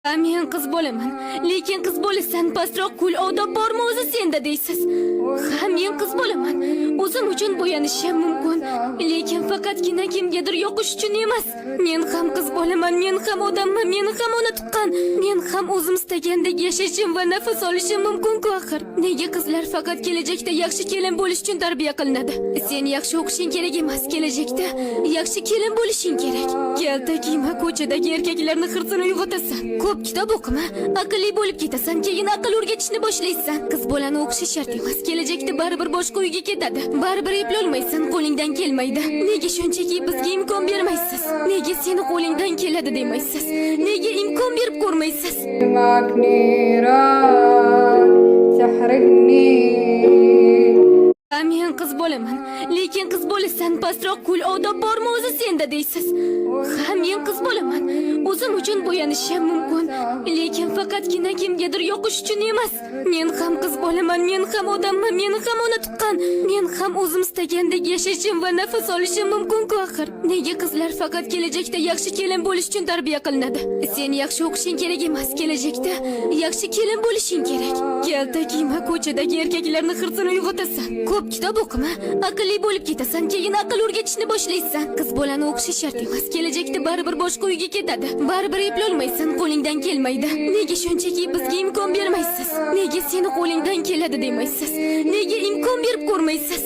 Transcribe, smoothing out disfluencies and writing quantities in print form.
Men qiz bo'laman, lekin qiz bo'lasan pastroq kul odob bormi o'zi senda deysiz. Ha, men qiz bo'laman. O'zim uchun bo'yanishim mumkin, lekin faqatgina kimgadir yoqish uchun emas. Men ham qiz bo'laman, men ham odamman, men ham ona tuqqan. Men ham o'zim istagandek yashashim va nafas olishim mumkin-ku axir. Nega qizlar faqat kelajakda yaxshi kelin bo'lish uchun tarbiya qilinadi? Sen yaxshi o'qishing kerak emas, kelajakda yaxshi kelin bo'lishing kerak. Kalta kiyma ko'chadagi erkaklarning hirsini uyg'otasan. Ko'p kitob o'qima, aqlli bo'lib ketasan, keyin aql o'rgatishni boshlaysan. Qiz bolani o'qishi shart emas, kelajakda baribir boshqa uyga ketadi. Baribir eplolmaysan, qo'lingdan kelmaydi. Nega shunchaki bizga imkon bermaysiz? Nega seni qo'lingdan keladi demaysiz? Nega imkon berib ko'rmaysiz? Men qiz bo'laman, lekin qiz bo'lasan pastroq kul odob bormi o'zi senda deysiz. Ha, men qiz bo'laman. O'zim uchun bo'yanishim mumkin, lekin faqatgina kimgadir yoqish uchun emas. Men ham qiz bo'laman, men ham odamman, men ham ona tuqqan. Men ham o'zim istagandek yashashim va nafas olishim mumkin-ku axir. Nega qizlar faqat kelajakda yaxshi kelin bo'lish uchun tarbiya qilinadi? Sen yaxshi o'qishing kerak emas, kelajakda yaxshi kelin bo'lishing kerak. Kalta kiyma ko'chadagi erkaklarning hirsini uyg'otasan. Ko'p kitob o'qima, aqlli bo'lib ketasan, keyin aql o'rgatishni boshlaysan. Qiz bolani o'qishi shart emas, kelajakda baribir boshqa uyga ketadi. Baribir eplolmaysan, qo'lingdan kelmaydi. Nega shunchaki bizga imkon bermaysiz? Nega seni qo'lingdan keladi demaysiz? Nega imkon berib ko'rmaysiz?